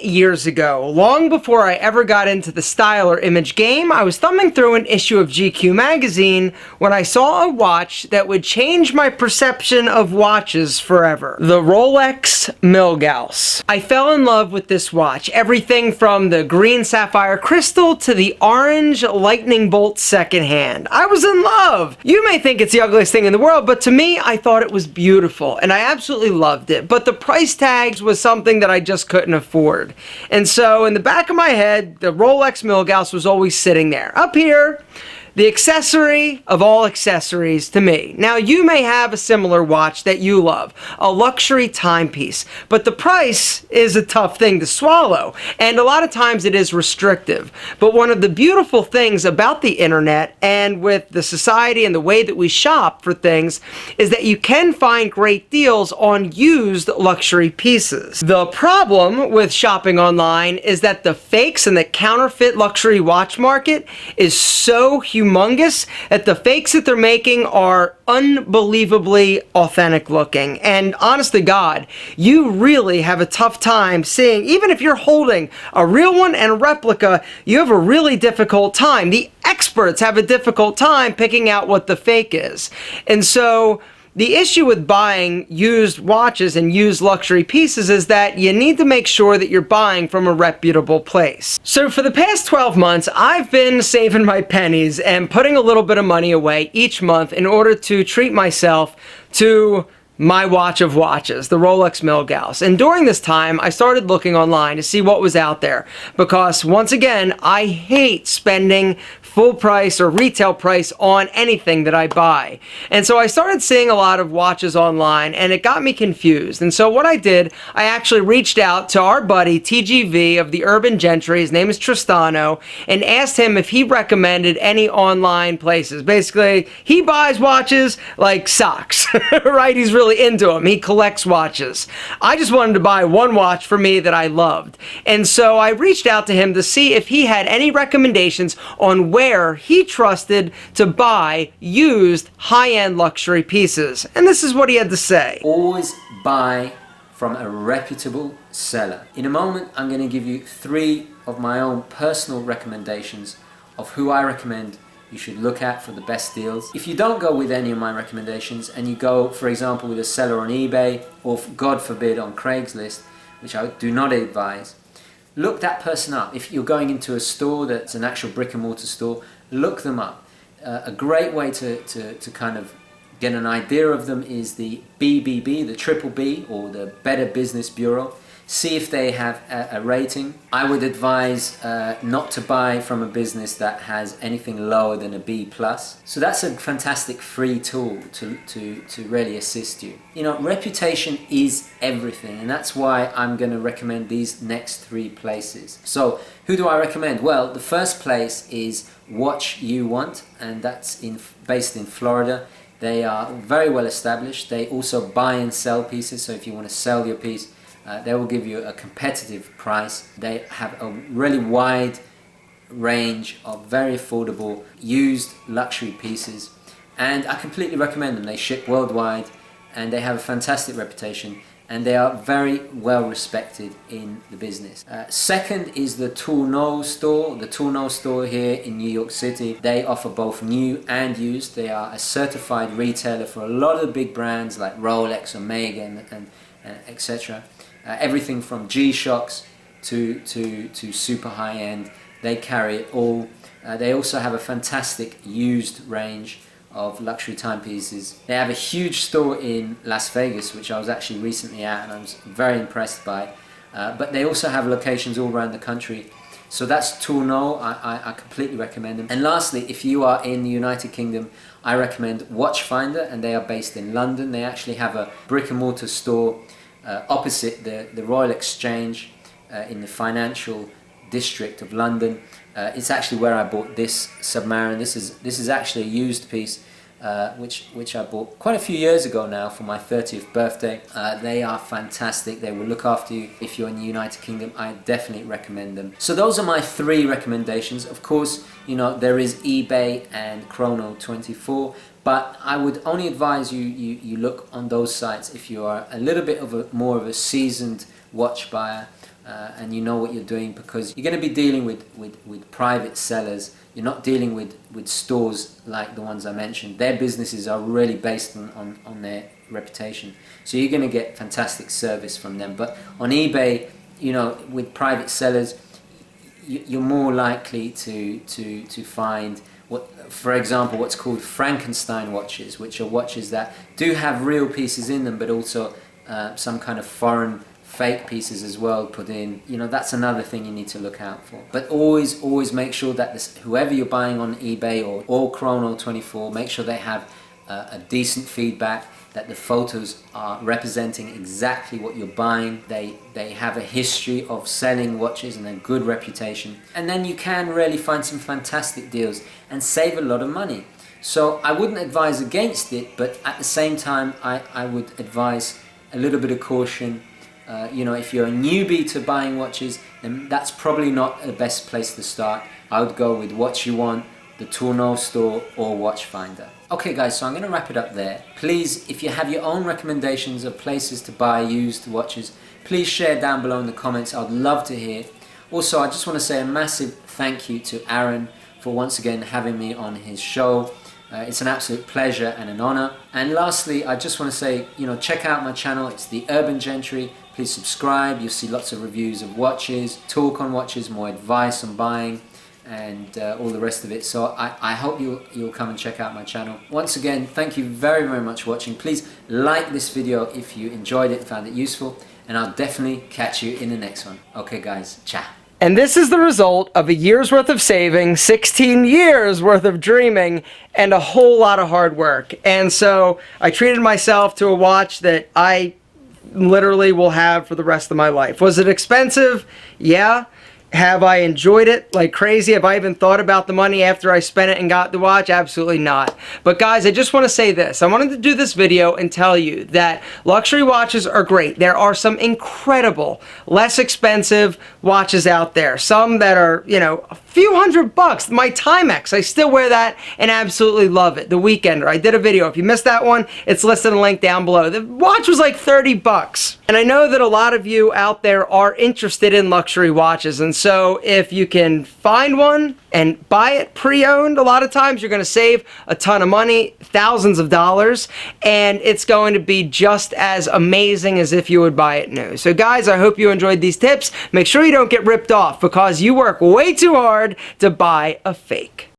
Years ago, long before I ever got into the style or image game, I was thumbing through an issue of GQ magazine when I saw a watch that would change my perception of watches forever. The Rolex Milgauss. I fell in love with this watch. Everything from the green sapphire crystal to the orange lightning bolt secondhand. I was in love! You may think it's the ugliest thing in the world, but to me, I thought it was beautiful, and I absolutely loved it. But the price tags was something that I just couldn't afford. And so in the back of my head, the Rolex Milgauss was always sitting there. Up here, the accessory of all accessories to me. Now, you may have a similar watch that you love, a luxury timepiece, but the price is a tough thing to swallow, and a lot of times it is restrictive. But one of the beautiful things about the internet and with the society and the way that we shop for things is that you can find great deals on used luxury pieces. The problem with shopping online is that the fakes and the counterfeit luxury watch market is so humongous that the fakes that they're making are unbelievably authentic looking. And honest to God, you really have a tough time seeing, even if you're holding a real one and a replica, you have a really difficult time. The experts have a difficult time picking out what the fake is. And so the issue with buying used watches and used luxury pieces is that you need to make sure that you're buying from a reputable place. So for the past 12 months, I've been saving my pennies and putting a little bit of money away each month in order to treat myself to my watch of watches, the Rolex Milgauss. And during this time, I started looking online to see what was out there because, once again, I hate spending full price or retail price on anything that I buy. And so I started seeing a lot of watches online and it got me confused. And so what I did, I actually reached out to our buddy TGV of the Urban Gentry, his name is Tristano, and asked him if he recommended any online places. Basically, he buys watches like socks, right? He's really into them. He collects watches. I just wanted to buy one watch for me that I loved. And so I reached out to him to see if he had any recommendations on where he trusted to buy used high-end luxury pieces. And this is what he had to say. Always buy from a reputable seller. In a moment, I'm going to give you 3 of my own personal recommendations of who I recommend you should look at for the best deals. If you don't go with any of my recommendations and you go, for example, with a seller on eBay or, God forbid, on CraigsList, which I do not advise, look that person up. If you're going into a store that's an actual brick and mortar store, look them up. A great way to kind of get an idea of them is the BBB, the Triple B, or the Better Business Bureau. See if they have a rating. I would advise not to buy from a business that has anything lower than a B+. So that's a fantastic free tool to really assist you. You know, reputation is everything, and that's why I'm going to recommend these next 3 places. So who do I recommend? Well, the first place is Watch You Want, and that's based in Florida. They are very well established. They also buy and sell pieces, so if you want to sell your piece, they will give you a competitive price. They have a really wide range of very affordable used luxury pieces, and I completely recommend them. They ship worldwide and they have a fantastic reputation, and they are very well respected in the business. Second is the Tourneau store. The Tourneau store here in New York City. They offer both new and used. They are a certified retailer for a lot of the big brands like Rolex, Omega, and etc. Everything from G-Shocks to super high-end. They carry it all. They also have a fantastic used range of luxury timepieces. They have a huge store in Las Vegas, which I was actually recently at and I was very impressed by. But they also have locations all around the country. So that's Tourneau. I completely recommend them. And lastly, if you are in the United Kingdom, I recommend Watchfinder, and they are based in London. They actually have a brick and mortar store opposite the Royal Exchange in the financial district of London. It's actually where I bought this Submarine. This is actually a used piece, which I bought quite a few years ago now for my 30th birthday. They are fantastic. They will look after you. If you're in the United Kingdom, I definitely recommend them. So those are my 3 recommendations. Of course, you know, there is eBay and Chrono24, but I would only advise you look on those sites if you are a little bit more of a seasoned watch buyer. And you know what you're doing, because you're going to be dealing with private sellers. You're not dealing with stores like the ones I mentioned. Their businesses are really based on their reputation. So you're going to get fantastic service from them. But on eBay, you know, with private sellers, you're more likely to find, for example, what's called Frankenstein watches, which are watches that do have real pieces in them, but also some kind of foreign fake pieces as well put in. You know, that's another thing you need to look out for. But always make sure that whoever you're buying on eBay or Chrono24, make sure they have a decent feedback, that the photos are representing exactly what you're buying. They have a history of selling watches and a good reputation, and then you can really find some fantastic deals and save a lot of money. So I wouldn't advise against it, but at the same time I would advise a little bit of caution. You know, if you're a newbie to buying watches, then that's probably not the best place to start. I would go with What You Want, the Tourneau store, or Watchfinder. Okay guys, so I'm going to wrap it up there. Please, if you have your own recommendations of places to buy used watches, please share down below in the comments. I'd love to hear. Also, I just want to say a massive thank you to Aaron for once again having me on his show. It's an absolute pleasure and an honor. And lastly, I just want to say, you know, check out my channel. It's the Urban Gentry. Please subscribe. You'll see lots of reviews of watches, talk on watches, more advice on buying, and all the rest of it. So I hope you'll come and check out my channel. Once again, thank you very much for watching. Please like this video if you enjoyed it and found it useful, and I'll definitely catch you in the next one. Okay guys, ciao. And this is the result of a year's worth of saving, 16 years worth of dreaming, and a whole lot of hard work. And so I treated myself to a watch that I literally will have for the rest of my life. Was it expensive? Yeah. Have I enjoyed it like crazy? Have I even thought about the money after I spent it and got the watch? Absolutely not. But guys, I just want to say this. I wanted to do this video and tell you that luxury watches are great. There are some incredible, less expensive watches out there. Some that are, you know, a few $100. My Timex, I still wear that and absolutely love it. The Weekender, I did a video. If you missed that one, it's listed in a link down below. The watch was like $30. And I know that a lot of you out there are interested in luxury watches, and so if you can find one and buy it pre-owned, a lot of times you're going to save a ton of money, thousands of dollars, and it's going to be just as amazing as if you would buy it new. So guys, I hope you enjoyed these tips. Make sure you don't get ripped off, because you work way too hard to buy a fake.